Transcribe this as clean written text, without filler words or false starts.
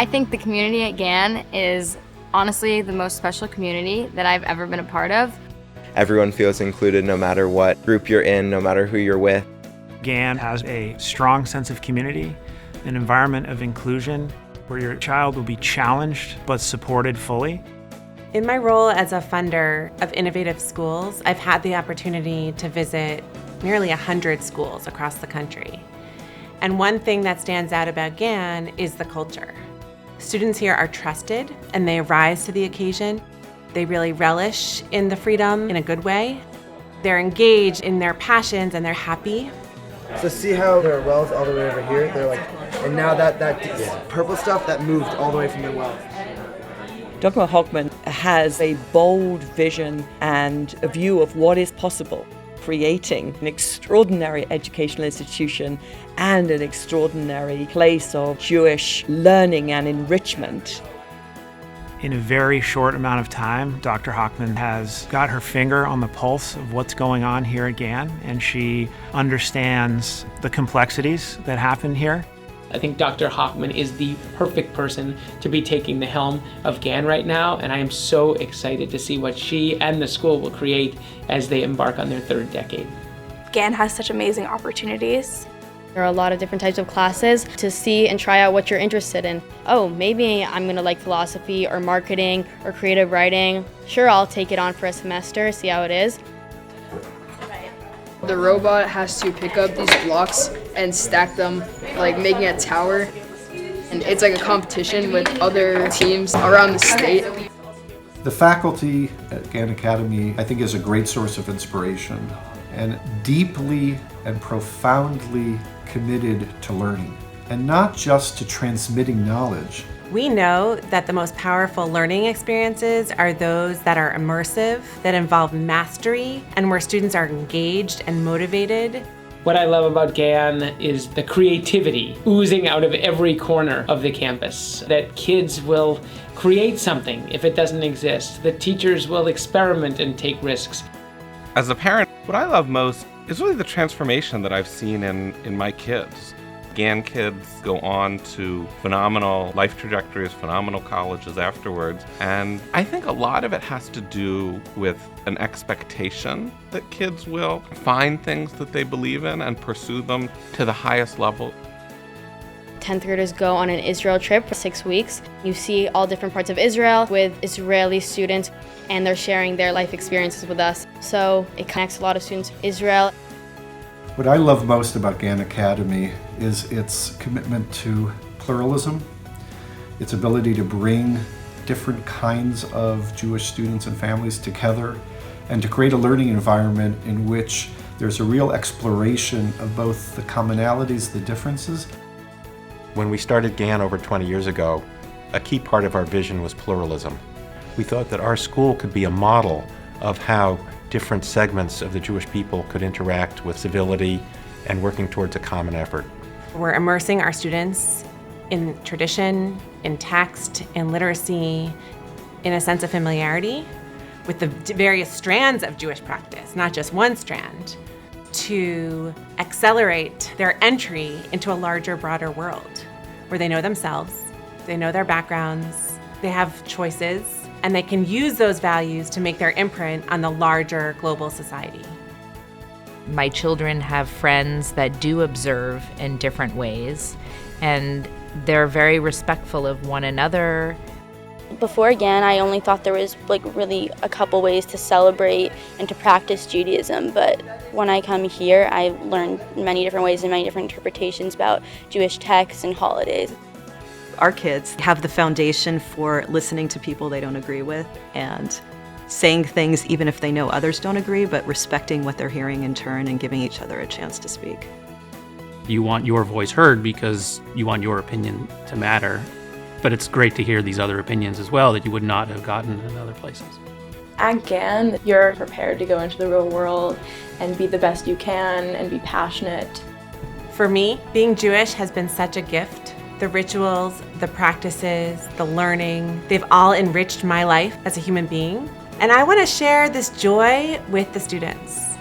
I think the community at Gann is honestly the most special community that I've ever been a part of. Everyone feels included no matter what group you're in, no matter who you're with. Gann has a strong sense of community, an environment of inclusion where your child will be challenged but supported fully. In my role as a funder of innovative schools, I've had the opportunity to visit nearly 100 schools across the country. And one thing that stands out about Gann is the culture. Students here are trusted and they rise to the occasion. They really relish in the freedom in a good way. They're engaged in their passions and they're happy. So see how there are wells all the way over here? They're like, and now that purple stuff, that moved all the way from the well. Dr. Hochman has a bold vision and a view of what is possible, creating an extraordinary educational institution and an extraordinary place of Jewish learning and enrichment. In a very short amount of time, Dr. Hochman has got her finger on the pulse of what's going on here at Gann, and she understands the complexities that happen here. I think Dr. Hochman is the perfect person to be taking the helm of Gann right now, and I am so excited to see what she and the school will create as they embark on their third decade. Gann has such amazing opportunities. There are a lot of different types of classes to see and try out what you're interested in. Oh, maybe I'm gonna like philosophy or marketing or creative writing. Sure, I'll take it on for a semester, see how it is. The robot has to pick up these blocks and stack them, like making a tower. And it's like a competition with other teams around the state. The faculty at Gann Academy, I think, is a great source of inspiration and deeply and profoundly committed to learning, and not just to transmitting knowledge. We know that the most powerful learning experiences are those that are immersive, that involve mastery, and where students are engaged and motivated. What I love about Gann is the creativity oozing out of every corner of the campus, that kids will create something if it doesn't exist, that teachers will experiment and take risks. As a parent, what I love most is really the transformation that I've seen in my kids. Gann kids go on to phenomenal life trajectories, phenomenal colleges afterwards, and I think a lot of it has to do with an expectation that kids will find things that they believe in and pursue them to the highest level. 10th graders go on an Israel trip for 6 weeks. You see all different parts of Israel with Israeli students, and they're sharing their life experiences with us. So it connects a lot of students to Israel. What I love most about Gann Academy is its commitment to pluralism, its ability to bring different kinds of Jewish students and families together, and to create a learning environment in which there's a real exploration of both the commonalities, the differences. When we started Gann over 20 years ago, a key part of our vision was pluralism. We thought that our school could be a model of how different segments of the Jewish people could interact with civility and working towards a common effort. We're immersing our students in tradition, in text, in literacy, in a sense of familiarity with the various strands of Jewish practice, not just one strand, to accelerate their entry into a larger, broader world where they know themselves, they know their backgrounds, they have choices, and they can use those values to make their imprint on the larger global society. My children have friends that do observe in different ways, and they're very respectful of one another. Before Gann, I only thought there was really a couple ways to celebrate and to practice Judaism, but when I come here, I learned many different ways and many different interpretations about Jewish texts and holidays. Our kids have the foundation for listening to people they don't agree with and saying things even if they know others don't agree, but respecting what they're hearing in turn and giving each other a chance to speak. You want your voice heard because you want your opinion to matter, but it's great to hear these other opinions as well that you would not have gotten in other places. At Gann, you're prepared to go into the real world and be the best you can and be passionate. For me, being Jewish has been such a gift. The rituals, the practices, the learning, they've all enriched my life as a human being. And I want to share this joy with the students.